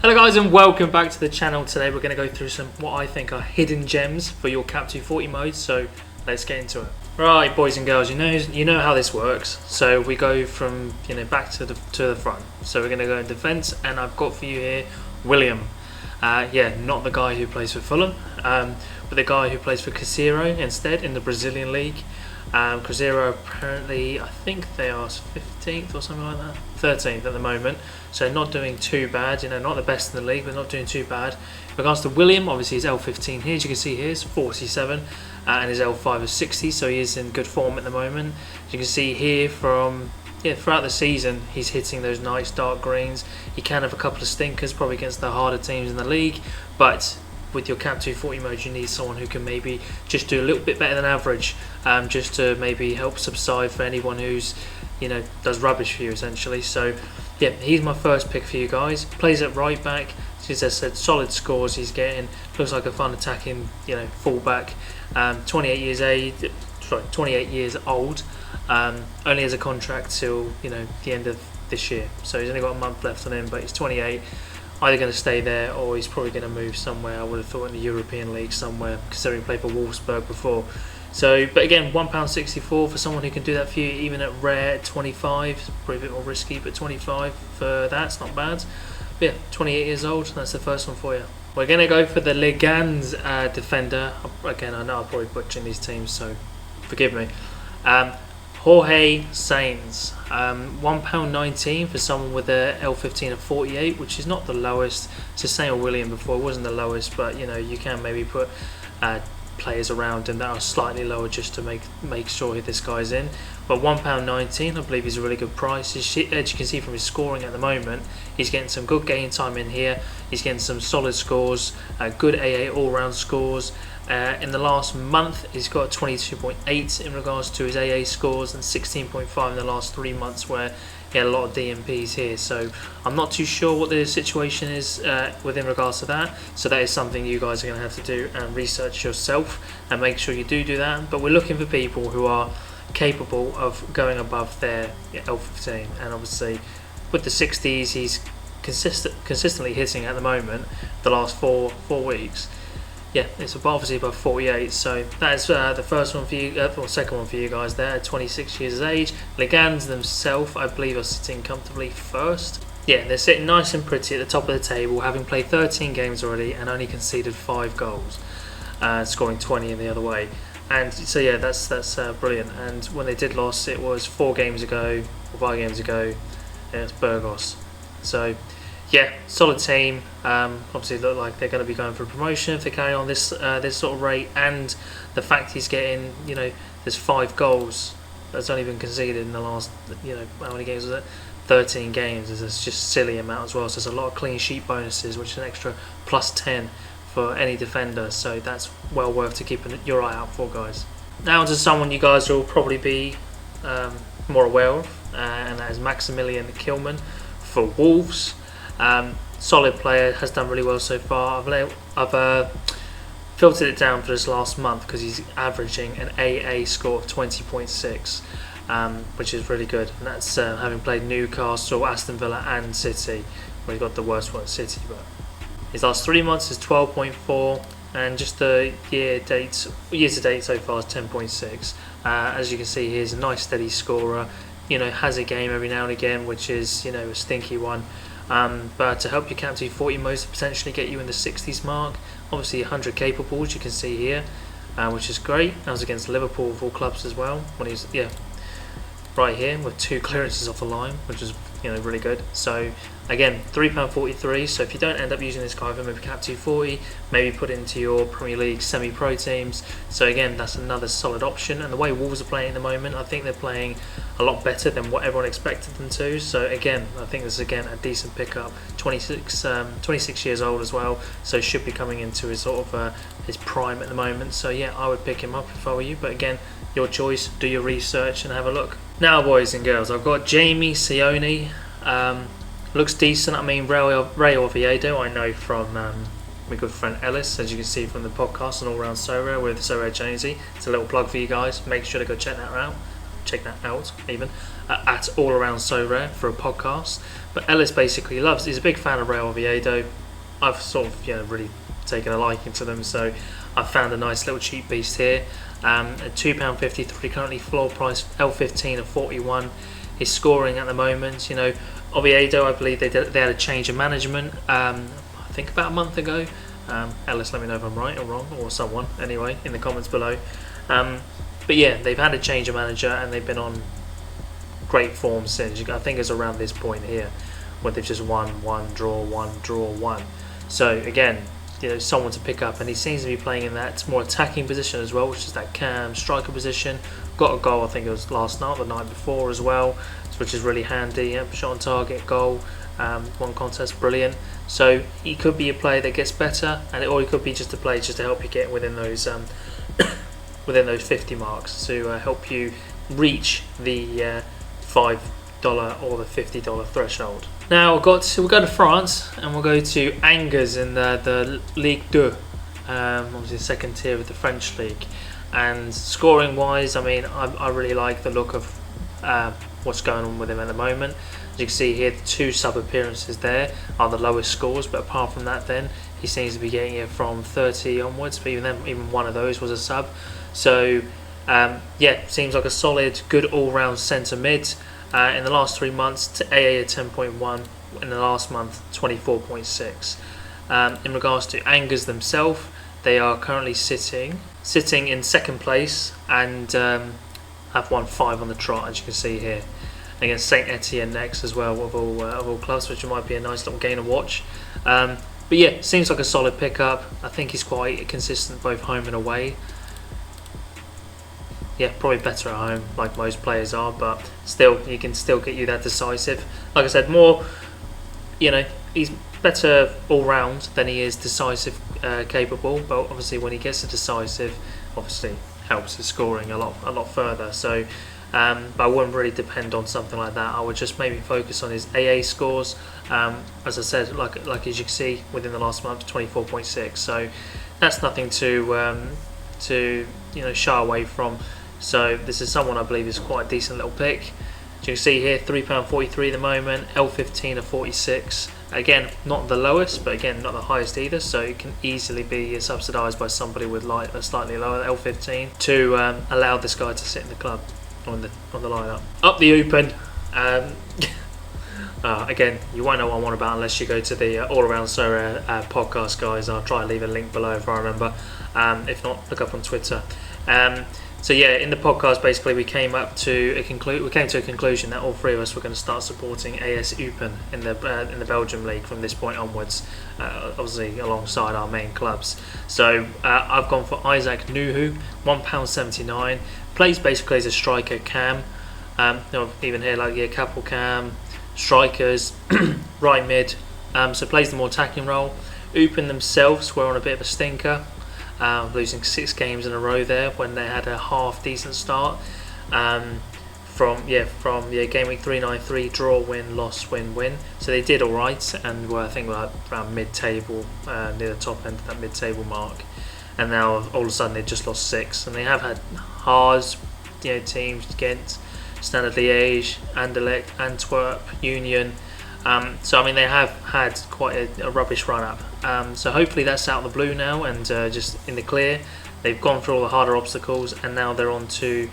Hello guys and welcome back to the channel. Today we're going to go through some what I think are hidden gems for your Cap 240 mode, so let's get into it. Right boys and girls, you know how this works. So we go from back to the front. So we're going to go in defence, and I've got for you here William. Not the guy who plays for Fulham, but the guy who plays for Cruzeiro instead in the Brazilian league. Cruzeiro apparently, I think they are 15th or something like that, 13th at the moment, so not doing too bad, not the best in the league, but not doing too bad. In regards to William, obviously his L15 here, as you can see here, is 47, and his L5 is 60, so he is in good form at the moment. As you can see here throughout the season, he's hitting those nice dark greens. He can have a couple of stinkers, probably against the harder teams in the league, but with your Cap 240 mode, you need someone who can maybe just do a little bit better than average, just to maybe help subside for anyone who's does rubbish for you essentially. So yeah, he's my first pick for you guys. Plays at right back. As I said, solid scores he's getting. Looks like a fun attacking fullback. 28 years old. Only has a contract till the end of this year, so he's only got a month left on him, but he's 28. Either going to stay there or he's probably going to move somewhere. I would have thought in the European League somewhere, considering he played for Wolfsburg before. So, but again, £1.64 for someone who can do that for you, even at rare at 25. Probably a bit more risky, but 25 for that's not bad. But yeah, 28 years old. That's the first one for you. We're going to go for the Leganes defender. Again, I know I'm probably butchering these teams, so forgive me. Jorge Sainz, £1.19 for someone with a L15 of 48, which is not the lowest. It's the same with William before, it wasn't the lowest, but you can maybe put players around him that are slightly lower just to make sure this guy's in. But £1.19, I believe, is a really good price. As you can see from his scoring at the moment, he's getting some good game time in here. He's getting some solid scores, good AA all-round scores. In the last month, he's got 22.8 in regards to his AA scores, and 16.5 in the last 3 months, where he had a lot of DMPs here. So I'm not too sure what the situation is within regards to that. So that is something you guys are going to have to do and research yourself, and make sure you do that. But we're looking for people who are capable of going above their L15, and obviously with the 60s, he's consistently hitting at the moment. The last four weeks. Yeah, it's obviously above 48, so that is the first one for you, or second one for you guys there, at 26 years of age. Leganes themselves, I believe, are sitting comfortably first. Yeah, they're sitting nice and pretty at the top of the table, having played 13 games already and only conceded 5 goals, scoring 20 in the other way. And so yeah, that's brilliant. And when they did lose, it was 5 games ago, it's Burgos. So yeah, solid team. Obviously look like they're going to be going for promotion if they carry on this sort of rate, and the fact he's getting, there's 5 goals that's only been conceded in the last, how many games was it? 13 games. It's just silly amount as well. So there's a lot of clean sheet bonuses, which is an extra plus 10 for any defender. So that's well worth to keep your eye out for, guys. Now to someone you guys will probably be more aware of, and that is Maximilian Kilman for Wolves. Solid player, has done really well so far. I've filtered it down for this last month because he's averaging an AA score of 20.6, which is really good. And that's having played Newcastle, Aston Villa and City. Well, he got the worst one at City, but his last 3 months is 12.4, and just the year to date so far is 10.6. As you can see, here's a nice steady scorer. Has a game every now and again, which is a stinky one. But to help your Cap 240 modes to potentially get you in the 60s mark, obviously 100 capables you can see here, which is great. That was against Liverpool of all clubs as well, when he's right here with 2 clearances off the line, which is really good. So again, £3.43. So if you don't end up using this guy for maybe Cap 240, maybe put it into your Premier League semi-pro teams. So again, that's another solid option. And the way Wolves are playing at the moment, I think they're playing a lot better than what everyone expected them to. So again, I think this is again a decent pickup. 26 years old as well, so should be coming into his sort of his prime at the moment. So yeah, I would pick him up if I were you. But again, your choice. Do your research and have a look. Now, boys and girls, I've got Jamie Sione. Looks decent. I mean, Ray Oviedo, I know from my good friend Ellis, as you can see from the podcast, and all around Sorare with Sorare Jonesy. It's a little plug for you guys. Make sure to go check that out. Even at All Around Sorare for a podcast. But Ellis basically he's a big fan of Real Oviedo. I've sort of really taken a liking to them, so I've found a nice little cheap beast here. At £2.53 currently, floor price L15 of 41. He's scoring at the moment. Oviedo, I believe they had a change of management. I think about a month ago. Ellis, let me know if I'm right or wrong, or someone anyway in the comments below. But yeah, they've had a change of manager and they've been on great form since. I think it's around this point here where they've just won, draw, one. So again, someone to pick up, and he seems to be playing in that more attacking position as well, which is that cam striker position. Got a goal, I think it was last night, the night before as well, which is really handy. Shot on target, goal, one contest, brilliant. So he could be a player that gets better, or he could be just a player just to help you get within those within those 50 marks to help you reach the $5 or the $50 threshold. Now we'll go to France, and we'll go to Angers in the Ligue 2, obviously the second tier of the French league. And scoring wise, I really like the look of what's going on with him at the moment. As you can see here, the 2 sub appearances there are the lowest scores, but apart from that, then he seems to be getting it from 30 onwards. But even one of those was a sub. So seems like a solid, good all-round centre mid. In the last 3 months, to AA at 10.1. In the last month, 24.6. In regards to Angers themselves, they are currently sitting in second place and have won 5 on the trot, as you can see here. Against Saint Etienne next as well, of all clubs, which might be a nice little game to watch. But yeah, seems like a solid pickup. I think he's quite consistent both home and away. Yeah, probably better at home, like most players are, but still, he can still get you that decisive. Like I said, more, he's better all round than he is decisive capable. But obviously, when he gets to decisive, obviously helps his scoring a lot further. So, but I wouldn't really depend on something like that. I would just maybe focus on his AA scores. As I said, like as you can see, within the last month, 24.6. So that's nothing to shy away from. So this is someone I believe is quite a decent little pick. As you can see here, £3.43 at the moment, L15 of 46. Again, not the lowest, but again, not the highest either. So it can easily be subsidised by somebody with a slightly lower L15 to allow this guy to sit in the club on the lineup. Up the Open. Again, you won't know what I'm on about unless you go to the All Around Sorare podcast, guys. I'll try to leave a link below if I remember. If not, look up on Twitter. So yeah, in the podcast, basically, we came to a conclusion that all 3 of us were going to start supporting AS Eupen in the Belgium league from this point onwards, obviously alongside our main clubs. So I've gone for Isaac Nuhu, £1.79. Plays basically as a striker cam. Even here, couple cam, strikers, right mid. So plays the more attacking role. Eupen themselves were on a bit of a stinker. Losing 6 games in a row there when they had a half decent start. From game week 393, draw, win, loss, win. So they did all right and were, I think, around mid-table, near the top end of that mid-table mark. And now all of a sudden they just lost 6, and they have had hard, teams: Ghent, Standard Liège, Anderlecht, Antwerp, Union. So they have had quite a rubbish run up. So hopefully that's out of the blue now and just in the clear. They've gone through all the harder obstacles and now they're on to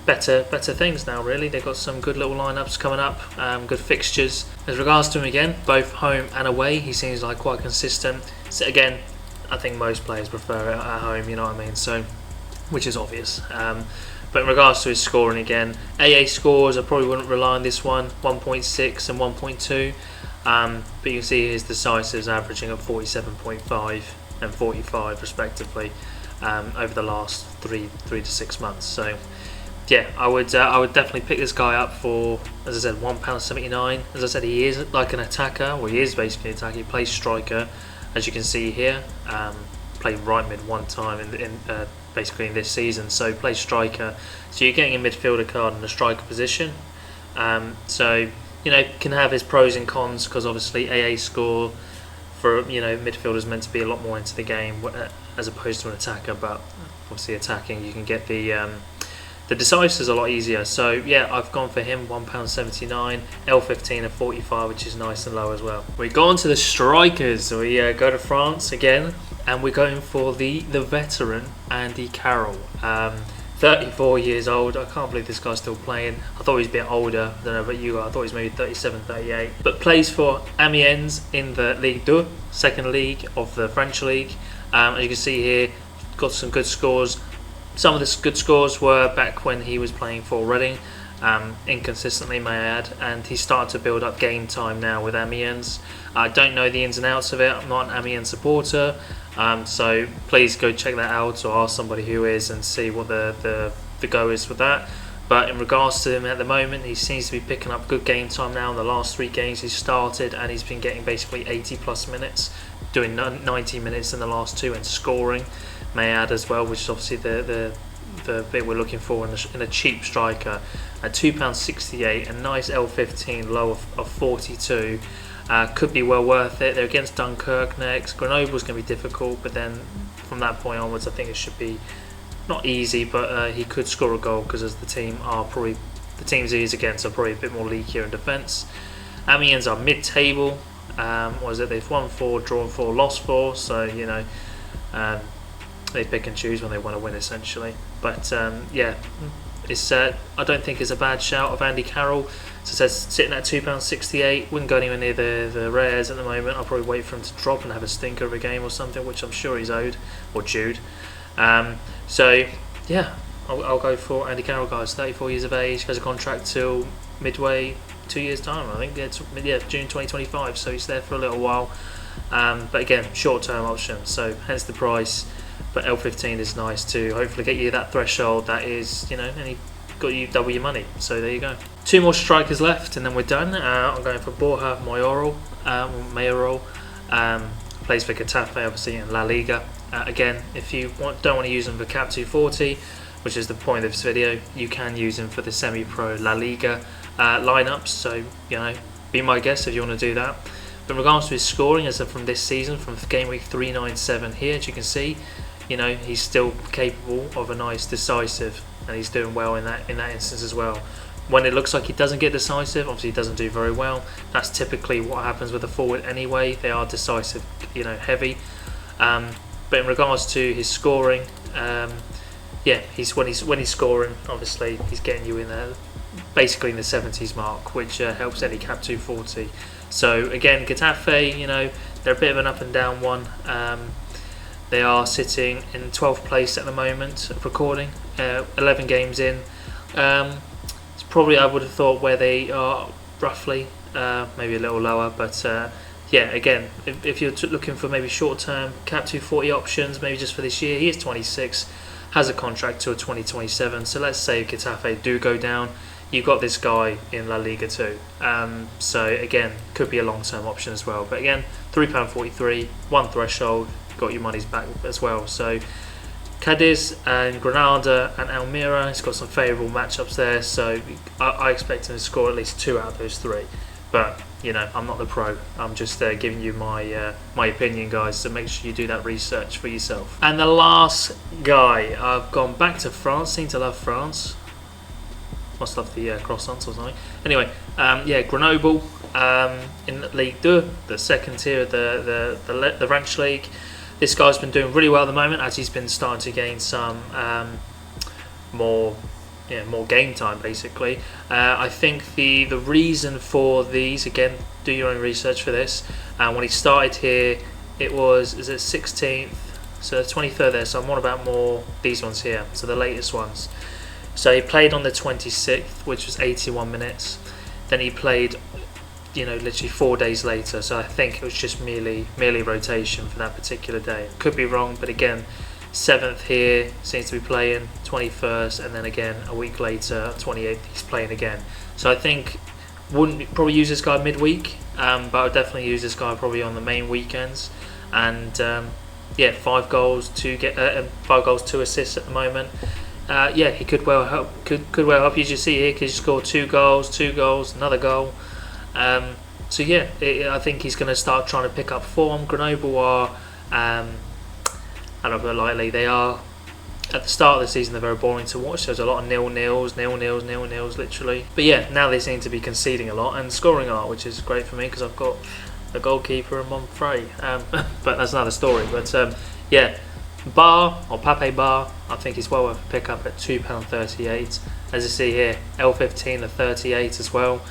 better things now. Really, they've got some good little lineups coming up, good fixtures. As regards to him again, both home and away, he seems like quite consistent. So again, I think most players prefer it at home. You know what I mean? So, which is obvious. But in regards to his scoring again, AA scores, I probably wouldn't rely on this one, 1.6 and 1.2. But you can see his decisives averaging at 47.5 and 45 respectively over the last 3 to 6 months. So yeah, I would definitely pick this guy up for, as I said, £1.79. As I said, he is like an attacker. Well, he is basically an attacker. He plays striker, as you can see here. Played right mid one time basically in this season, so plays striker. So you're getting a midfielder card in the striker position. So can have his pros and cons, because obviously AA score for midfielders meant to be a lot more into the game as opposed to an attacker. But obviously attacking, you can get the The decisive is a lot easier. So yeah, I've gone for him, £1.79, L15 at 45, which is nice and low as well. We go on to the strikers. We go to France again, and we're going for the veteran Andy Carroll. 34 years old. I can't believe this guy's still playing. I thought he was a bit older. I don't know about you guys. I thought he was maybe 37, 38. But plays for Amiens in the Ligue 2, second league of the French league. As you can see here, got some good scores. Some of the good scores were back when he was playing for Reading, inconsistently may I add, and he started to build up game time now with Amiens. I don't know the ins and outs of it. I'm not an Amiens supporter, so please go check that out or ask somebody who is and see what the go is with that. But in regards to him at the moment, he seems to be picking up good game time now. In the last 3 games he's started, and he's been getting basically 80 plus minutes, doing 90 minutes in the last 2 and scoring, may I add as well, which is obviously the bit we're looking for in a cheap striker. At £2.68, a nice L15 low of 42. Could be well worth it. They're against Dunkirk next. Grenoble's going to be difficult, but then from that point onwards, I think it should be not easy, but he could score a goal because as the teams he is against are probably a bit more leakier in defence. Amiens are mid-table. What is it? They've won 4, drawn 4, lost 4. So they pick and choose when they want to win, essentially. But yeah, it's I don't think it's a bad shout of Andy Carroll. So it says sitting at £2.68, wouldn't go anywhere near the rares at the moment. I'll probably wait for him to drop and have a stinker of a game or something, which I'm sure he's owed or due. So yeah, I'll go for Andy Carroll, guys. 34 years of age, has a contract till midway 2 years time, I think. June 2025. So he's there for a little while. But again, short-term option. So hence the price. But L15 is nice to hopefully get you that threshold that is, and he got you double your money. So there you go. 2 more strikers left and then we're done. I'm going for Borja Mayoral. Plays for Getafe, obviously, in La Liga. Again, if you don't want to use him for Cap 240, which is the point of this video, you can use him for the semi-pro La Liga lineups. So, be my guest if you want to do that. But in regards to his scoring, as from this season, from game week 397 here, as you can see, he's still capable of a nice decisive, and he's doing well in that instance as well. When it looks like he doesn't get decisive, obviously he doesn't do very well. That's typically what happens with a forward anyway. They are decisive, heavy. But in regards to his scoring, when he's scoring, obviously he's getting you in there, basically in the 70s mark, which helps any Cap 240. So again, Getafe, they're a bit of an up and down one. They are sitting in 12th place at the moment of recording, 11 games in. It's probably, I would have thought, where they are roughly, maybe a little lower, but again, if you're looking for maybe short-term Cap 240 options, maybe just for this year, he is 26, has a contract till 2027, so let's say Getafe do go down, you've got this guy in La Liga too. So again, could be a long-term option as well, but again, £3.43, 1 threshold, got your money's back as well. So Cadiz and Granada and Almeria, it's got some favourable matchups there, so I expect him to score at least 2 out of those 3. But I'm not the pro. I'm just giving you my opinion, guys. So make sure you do that research for yourself. And the last guy, I've gone back to France. Seem to love France. Must love the croissants or something. Anyway, Grenoble in Ligue 2, the second tier of the French league. This guy's been doing really well at the moment, as he's been starting to gain some more game time, basically. I think the reason for these, again, do your own research for this. When he started here, it was 16th, so 23rd there. So I'm on about more these ones here, so the latest ones. So he played on the 26th, which was 81 minutes. Then he played, literally 4 days later. So I think it was just merely rotation for that particular day. Could be wrong, but again, 7th here seems to be playing, 21st, and then again a week later, 28th, he's playing again. So I think wouldn't probably use this guy midweek, but I would definitely use this guy probably on the main weekends. And 5 goals, 2 assists at the moment. He could well help. Could well help. As you see here, because he scored 2 goals, another goal. I think he's going to start trying to pick up form. Grenoble are, I don't know lightly, they are at the start of the season they're very boring to watch. There's a lot of nil-nils, literally. But yeah, now they seem to be conceding a lot and scoring a lot, which is great for me because I've got a goalkeeper and Monfrey. But that's another story. But yeah, Bar, or Pape Bar, I think he's well worth a pick up at £2.38. As you see here, L15 at 38 as well.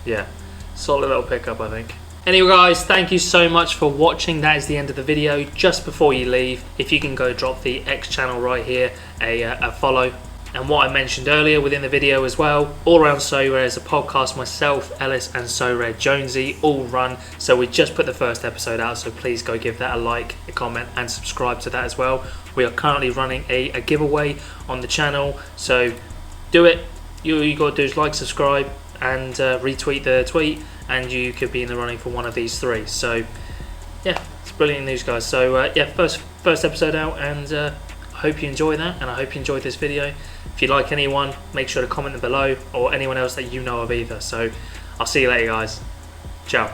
Yeah, solid little pickup, I think. Anyway guys, thank you so much for watching. That is the end of the video. Just before you leave, if you can go drop the X channel right here a follow. And what I mentioned earlier within the video as well, All Around Sorare is a podcast myself, Ellis and Sorare Jonesy all run. So we just put the first episode out, so please go give that a like, a comment and subscribe to that as well. We are currently running a giveaway on the channel, so do it. You got to do is like, subscribe and retweet the tweet, and you could be in the running for one of these three. So yeah, it's brilliant news guys. So yeah, first episode out, and I hope you enjoy that, and I hope you enjoyed this video. If you like anyone, make sure to comment below, or anyone else that you know of either. So I'll see you later guys. Ciao.